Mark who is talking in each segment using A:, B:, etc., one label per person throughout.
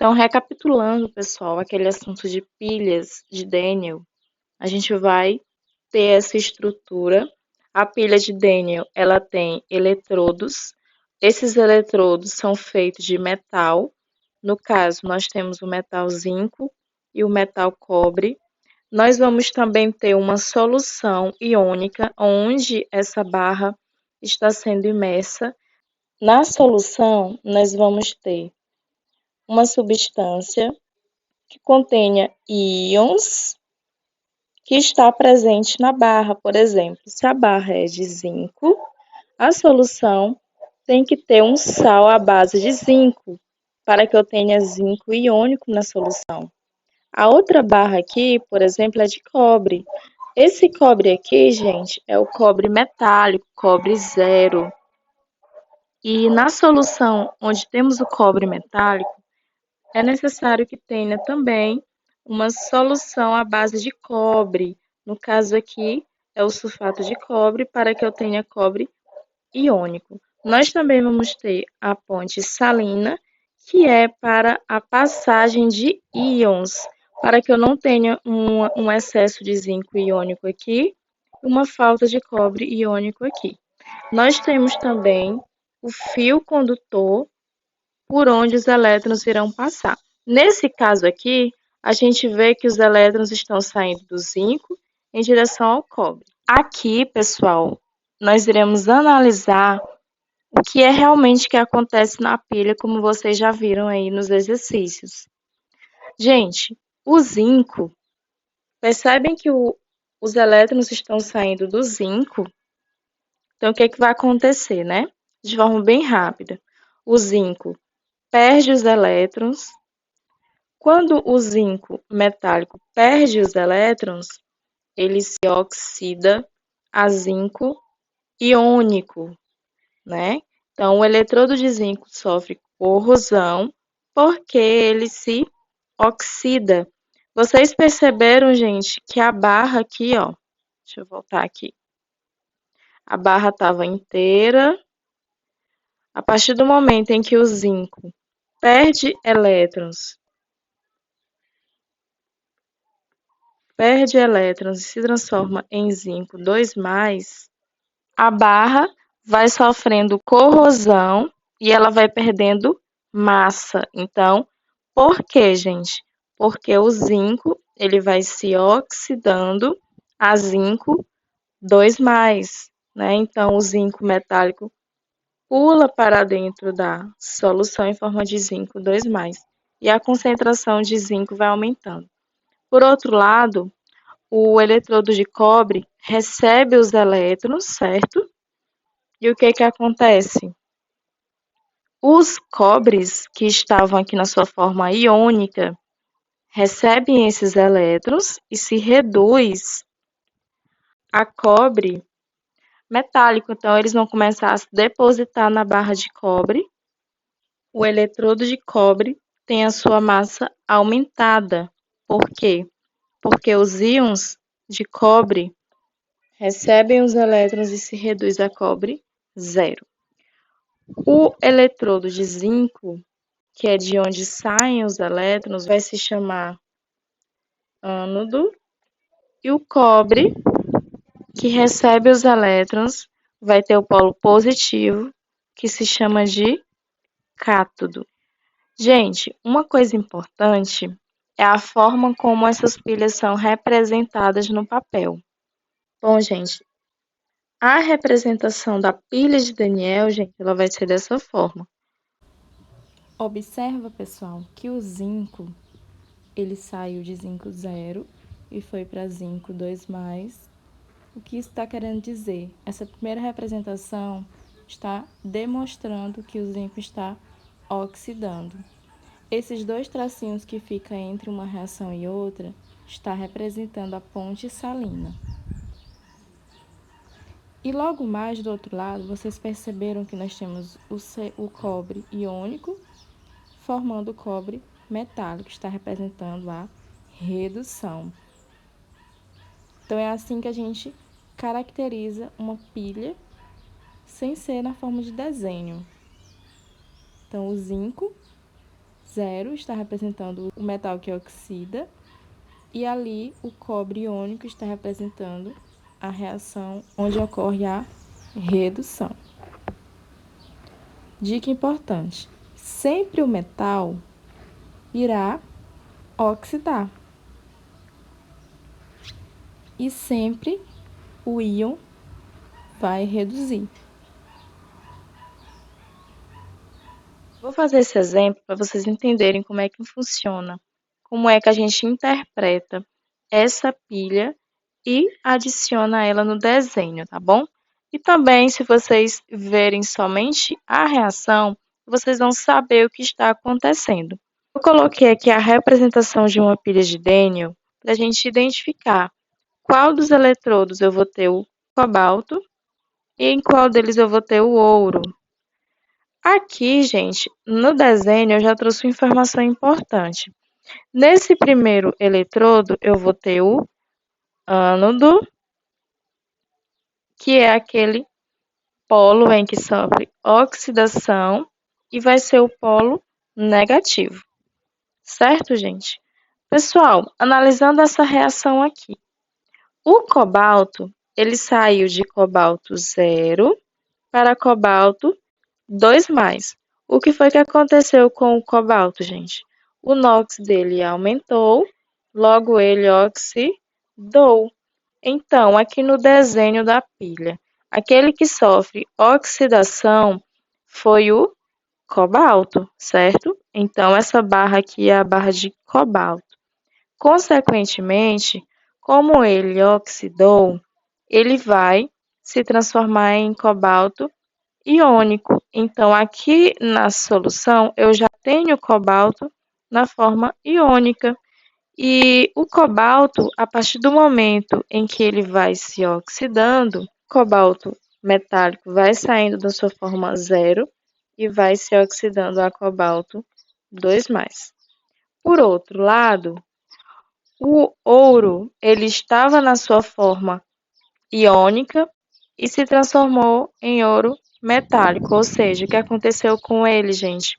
A: Então, recapitulando, pessoal, aquele assunto de pilhas de Daniel, a gente vai ter essa estrutura. A pilha de Daniel, ela tem eletrodos. Esses eletrodos são feitos de metal. No caso, nós temos o metal zinco e o metal cobre. Nós vamos também ter uma solução iônica, onde essa barra está sendo imersa. Na solução, nós vamos ter uma substância que contenha íons que está presente na barra. Por exemplo, se a barra é de zinco, a solução tem que ter um sal à base de zinco, para que eu tenha zinco iônico na solução. A outra barra aqui, por exemplo, é de cobre. Esse cobre aqui, gente, é o cobre metálico, cobre zero. E na solução onde temos o cobre metálico, é necessário que tenha também uma solução à base de cobre. No caso aqui, é o sulfato de cobre, para que eu tenha cobre iônico. Nós também vamos ter a ponte salina, que é para a passagem de íons, para que eu não tenha um excesso de zinco iônico aqui, uma falta de cobre iônico aqui. Nós temos também o fio condutor, por onde os elétrons irão passar. Nesse caso aqui, a gente vê que os elétrons estão saindo do zinco em direção ao cobre. Aqui, pessoal, nós iremos analisar o que é realmente que acontece na pilha, como vocês já viram aí nos exercícios. Gente, o zinco, percebem que os elétrons estão saindo do zinco? Então, o que é que vai acontecer, né? De forma bem rápida. O zinco perde os elétrons. Quando o zinco metálico perde os elétrons, ele se oxida a zinco iônico, né? Então, o eletrodo de zinco sofre corrosão porque ele se oxida. Vocês perceberam, gente, que a barra aqui, ó, deixa eu voltar aqui. A barra estava inteira. A partir do momento em que o zinco perde elétrons e se transforma em zinco 2+, a barra vai sofrendo corrosão e ela vai perdendo massa. Então, por quê, gente? Porque o zinco ele vai se oxidando a zinco 2+, né? Então, o zinco metálico pula para dentro da solução em forma de zinco 2+, e a concentração de zinco vai aumentando. Por outro lado, o eletrodo de cobre recebe os elétrons, certo? E o que que acontece? Os cobres que estavam aqui na sua forma iônica recebem esses elétrons e se reduz a cobre metálico. Então, eles vão começar a se depositar na barra de cobre. O eletrodo de cobre tem a sua massa aumentada. Por quê? Porque os íons de cobre recebem os elétrons e se reduz a cobre zero. O eletrodo de zinco, que é de onde saem os elétrons, vai se chamar ânodo, e o cobre, que recebe os elétrons, vai ter o polo positivo, que se chama de cátodo. Gente, uma coisa importante é a forma como essas pilhas são representadas no papel. Bom, gente, a representação da pilha de Daniel, gente, ela vai ser dessa forma.
B: Observa, pessoal, que o zinco, ele saiu de zinco 0 e foi para zinco 2+. O que isso está querendo dizer? Essa primeira representação está demonstrando que o zinco está oxidando. Esses dois tracinhos que ficam entre uma reação e outra está representando a ponte salina. E logo mais do outro lado, vocês perceberam que nós temos o cobre iônico formando o cobre metálico, que está representando a redução. Então, é assim que a gente caracteriza uma pilha sem ser na forma de desenho. Então, o zinco 0 está representando o metal que oxida, e ali o cobre iônico está representando a reação onde ocorre a redução. Dica importante: sempre o metal irá oxidar e sempre o íon vai reduzir.
A: Vou fazer esse exemplo para vocês entenderem como é que funciona, como é que a gente interpreta essa pilha e adiciona ela no desenho, tá bom? E também, se vocês verem somente a reação, vocês vão saber o que está acontecendo. Eu coloquei aqui a representação de uma pilha de Daniel para a gente identificar qual dos eletrodos eu vou ter o cobalto e em qual deles eu vou ter o ouro. Aqui, gente, no desenho eu já trouxe uma informação importante. Nesse primeiro eletrodo, eu vou ter o ânodo, que é aquele polo em que sofre oxidação, e vai ser o polo negativo. Certo, gente? Pessoal, analisando essa reação aqui, o cobalto, ele saiu de cobalto 0 para cobalto 2+. O que foi que aconteceu com o cobalto, gente? O NOx dele aumentou, logo ele oxidou. Então, aqui no desenho da pilha, aquele que sofre oxidação foi o cobalto, certo? Então, essa barra aqui é a barra de cobalto. Consequentemente, como ele oxidou, ele vai se transformar em cobalto iônico. Então, aqui na solução, eu já tenho cobalto na forma iônica. E o cobalto, a partir do momento em que ele vai se oxidando, o cobalto metálico vai saindo da sua forma 0 e vai se oxidando a cobalto 2+. Por outro lado, o ouro, ele estava na sua forma iônica e se transformou em ouro metálico, ou seja, o que aconteceu com ele, gente?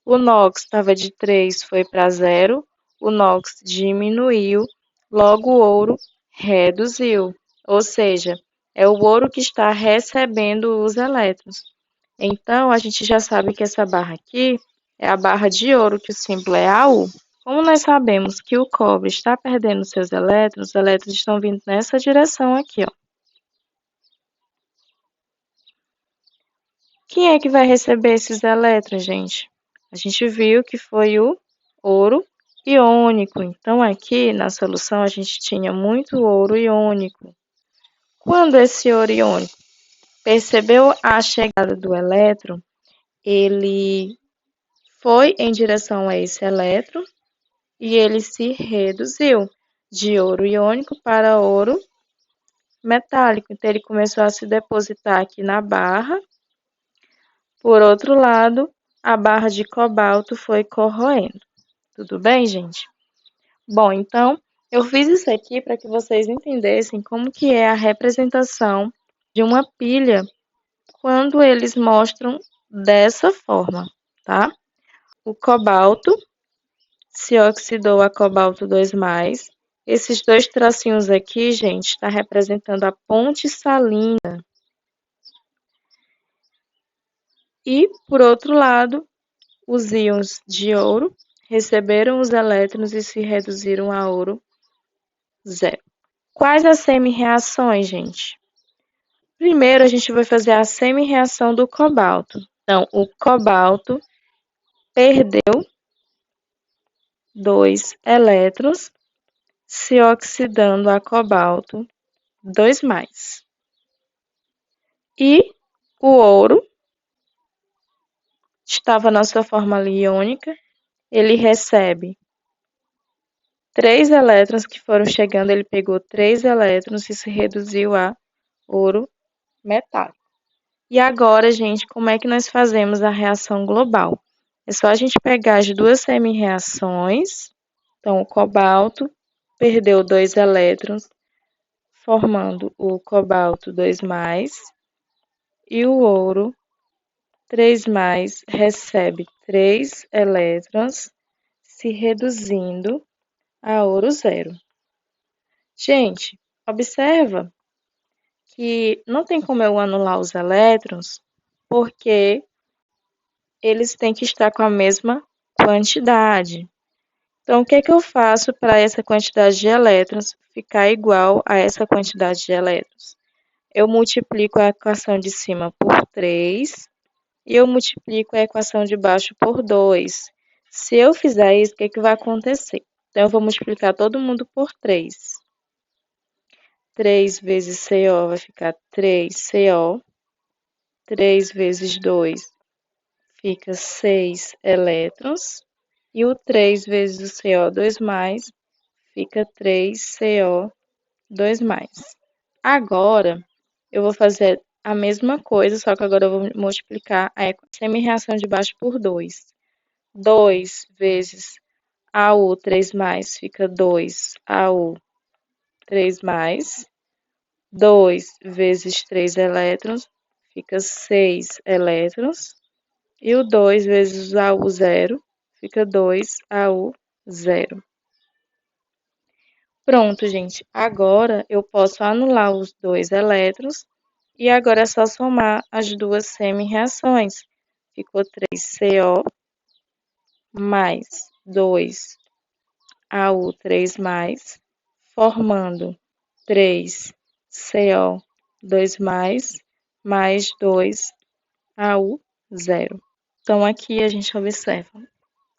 A: O NOx estava de 3, foi para 0, o NOx diminuiu, logo o ouro reduziu, ou seja, é o ouro que está recebendo os elétrons. Então, a gente já sabe que essa barra aqui é a barra de ouro, que o símbolo é AU. Como nós sabemos que o cobre está perdendo seus elétrons, os elétrons estão vindo nessa direção aqui, ó. Quem é que vai receber esses elétrons, gente? A gente viu que foi o ouro iônico. Então, aqui na solução, a gente tinha muito ouro iônico. Quando esse ouro iônico percebeu a chegada do elétron, ele foi em direção a esse elétron e ele se reduziu de ouro iônico para ouro metálico. Então, ele começou a se depositar aqui na barra. Por outro lado, a barra de cobalto foi corroendo. Tudo bem, gente? Bom, então, eu fiz isso aqui para que vocês entendessem como que é a representação de uma pilha quando eles mostram dessa forma, tá? O cobalto se oxidou a cobalto 2+. Esses dois tracinhos aqui, gente, está representando a ponte salina. E, por outro lado, os íons de ouro receberam os elétrons e se reduziram a ouro 0. Quais as semi-reações, gente? Primeiro, a gente vai fazer a semi-reação do cobalto. Então, o cobalto perdeu 2 elétrons, se oxidando a cobalto 2+. E o ouro estava na sua forma iônica, ele recebe 3 elétrons que foram chegando, ele pegou 3 elétrons e se reduziu a ouro metálico. E agora, gente, como é que nós fazemos a reação global? É só a gente pegar as duas semi-reações. Então, o cobalto perdeu 2 elétrons, formando o cobalto 2+, e o ouro 3+, recebe 3 elétrons se reduzindo a ouro zero. Gente, observa que não tem como eu anular os elétrons, porque eles têm que estar com a mesma quantidade. Então, o que é que eu faço para essa quantidade de elétrons ficar igual a essa quantidade de elétrons? Eu multiplico a equação de cima por 3 e eu multiplico a equação de baixo por 2. Se eu fizer isso, o que é que vai acontecer? Então, eu vou multiplicar todo mundo por 3. 3 vezes CO vai ficar 3CO. 3 vezes 2 fica 6 elétrons. E o 3 vezes o CO2+, fica 3CO2+. Agora, eu vou fazer a mesma coisa, só que agora eu vou multiplicar a semi-reação de baixo por 2. 2 vezes AU3+, fica 2AU3+. 2 vezes 3 elétrons, fica 6 elétrons. E o 2 vezes AU0, fica 2AU0. Pronto, gente. Agora eu posso anular os 2 elétrons e agora é só somar as duas semi-reações. Ficou 3CO mais 2AU3+, formando 3CO2+, mais 2AU0. Então, aqui a gente observa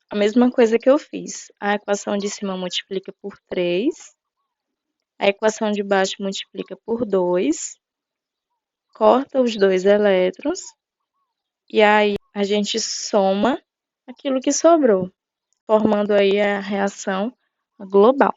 A: a mesma coisa que eu fiz. A equação de cima multiplica por 3, a equação de baixo multiplica por 2, corta os 2 elétrons, e aí a gente soma aquilo que sobrou, formando aí a reação global.